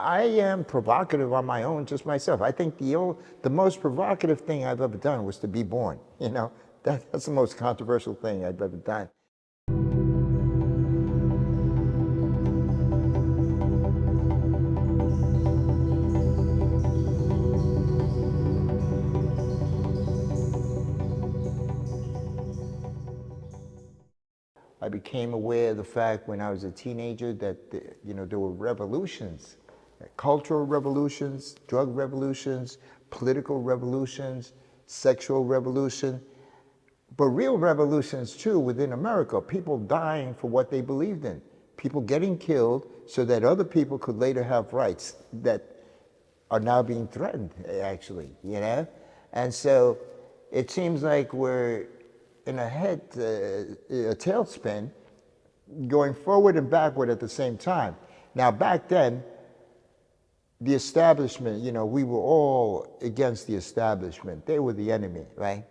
I am provocative on my own, just myself. I think the most provocative thing I've ever done was to be born. You know, that's the most controversial thing I've ever done. I became aware of the fact when I was a teenager that there were revolutions, cultural revolutions, drug revolutions, political revolutions, sexual revolution, but real revolutions too within America. People dying for what they believed in, people getting killed so that other people could later have rights that are now being threatened, actually, you know? And so it seems like we're in a tailspin, going forward and backward at the same time. Now, back then, the establishment, we were all against the establishment. They were the enemy, right?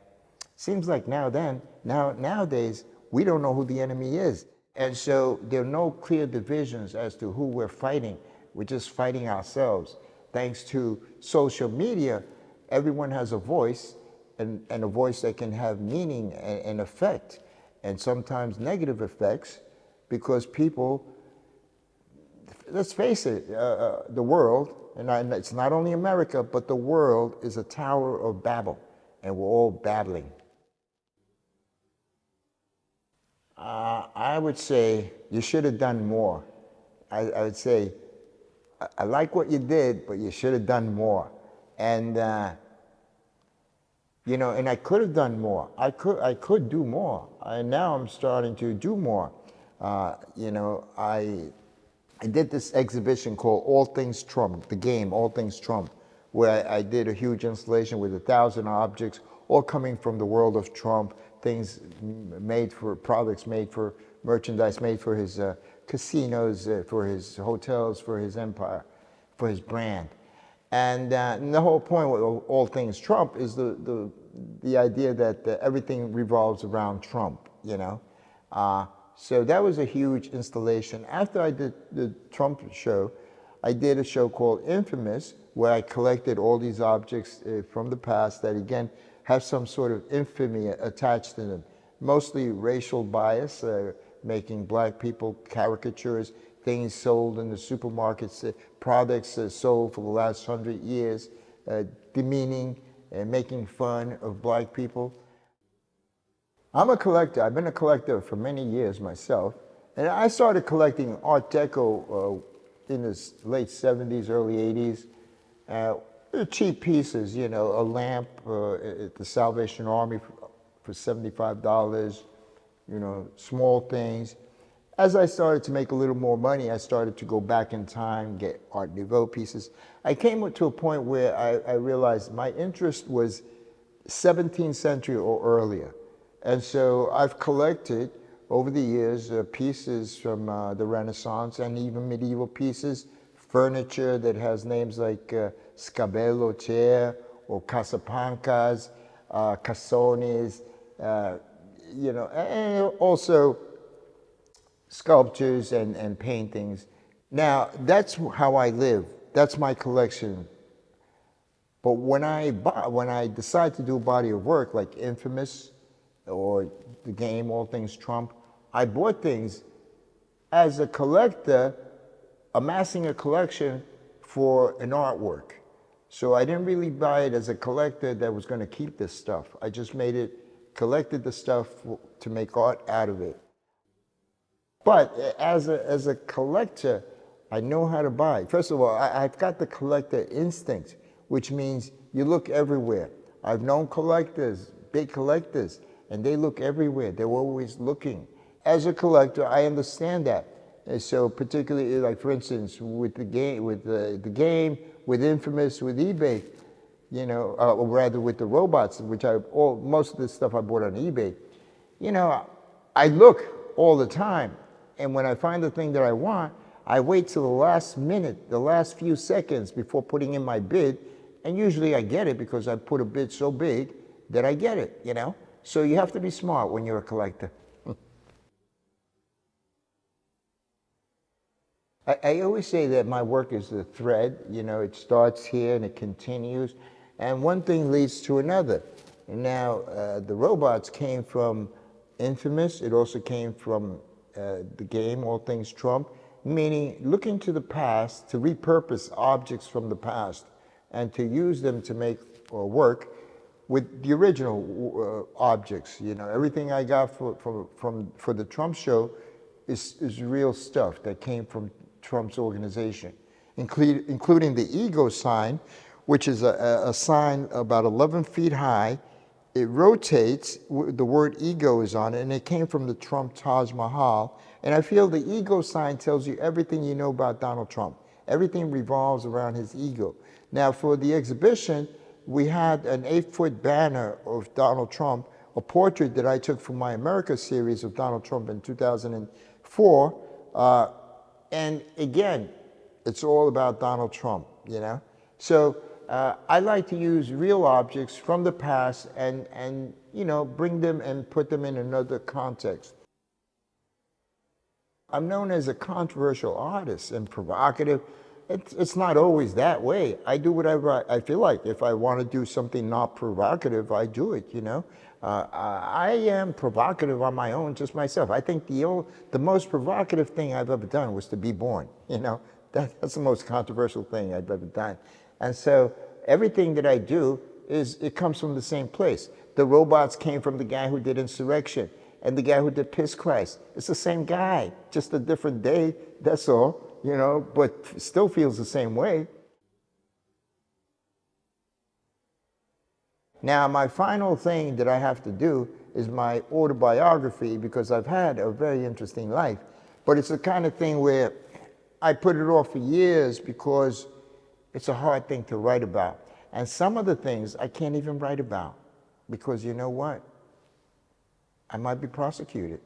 Seems like nowadays, we don't know who the enemy is. And so there are no clear divisions as to who we're fighting. We're just fighting ourselves. Thanks to social media, everyone has a voice, and a voice that can have meaning and effect, and sometimes negative effects, because people, let's face it, the world, and it's not only America, but the world is a tower of Babel, and we're all battling. I would say you should have done more. I would say, I like what you did, but you should have done more. And and I could have done more. I could do more. And now I'm starting to do more. I did this exhibition called All Things Trump, the game All Things Trump, where I did a huge installation with 1,000 objects, all coming from the world of Trump, things made for, products made for, merchandise made for his casinos, for his hotels, for his empire, for his brand. And the whole point with All Things Trump is the idea that everything revolves around Trump, So that was a huge installation. After I did the Trump show, I did a show called Infamous, where I collected all these objects from the past that, again, have some sort of infamy attached to them. Mostly racial bias, making black people caricatures, things sold in the supermarkets, products sold for the last 100 years, demeaning and making fun of black people. I'm a collector. I've been a collector for many years myself. And I started collecting Art Deco in the late 70s, early 80s. Cheap pieces, a lamp at the Salvation Army for $75, small things. As I started to make a little more money, I started to go back in time, get Art Nouveau pieces. I came to a point where I realized my interest was 17th century or earlier. And so I've collected over the years pieces from the Renaissance and even medieval pieces, furniture that has names like Scabello chair or Casapancas, Cassones, and also sculptures and paintings. Now, that's how I live. That's my collection. But when I decide to do a body of work like Infamous or the game All Things Trump, I bought things as a collector, amassing a collection for an artwork. So I didn't really buy it as a collector that was going to keep this stuff. I just collected the stuff to make art out of it. But as a collector, I know how to buy. First of all, I've got the collector instinct, which means you look everywhere. I've known collectors, big collectors, and they look everywhere. They're always looking. As a collector, I understand that. And so particularly, like for instance, with the game, with Infamous, with eBay, or rather with the robots, which most of the stuff I bought on eBay, I look all the time. And when I find the thing that I want, I wait till the last minute, the last few seconds before putting in my bid. And usually I get it because I put a bid so big that I get it, So you have to be smart when you're a collector. I always say that my work is a thread. You know, it starts here and it continues, and one thing leads to another. And now, the robots came from Infamous. It also came from the game All Things Trump, meaning looking to the past to repurpose objects from the past and to use them to make or work with the original objects. You know, everything I got for the Trump show is real stuff that came from Trump's organization, including the ego sign, which is a sign about 11 feet high. It rotates, the word ego is on it, and it came from the Trump Taj Mahal. And I feel the ego sign tells you everything you know about Donald Trump. Everything revolves around his ego. Now, for the exhibition, we had an 8-foot banner of Donald Trump, a portrait that I took from my America series of Donald Trump in 2004. And again, it's all about Donald Trump, you know? So I like to use real objects from the past and you know, bring them and put them in another context. I'm known as a controversial artist and provocative. It's not always that way. I do whatever I feel like. If I want to do something not provocative, I do it, you know. I am provocative on my own, just myself. I think the most provocative thing I've ever done was to be born, you know. That's the most controversial thing I've ever done. And so everything that I do it comes from the same place. The robots came from the guy who did Insurrection and the guy who did Piss Christ. It's the same guy, just a different day, that's all, you know, but still feels the same way. Now, my final thing that I have to do is my autobiography, because I've had a very interesting life, but it's the kind of thing where I put it off for years because it's a hard thing to write about. And some of the things I can't even write about because you know what? I might be prosecuted.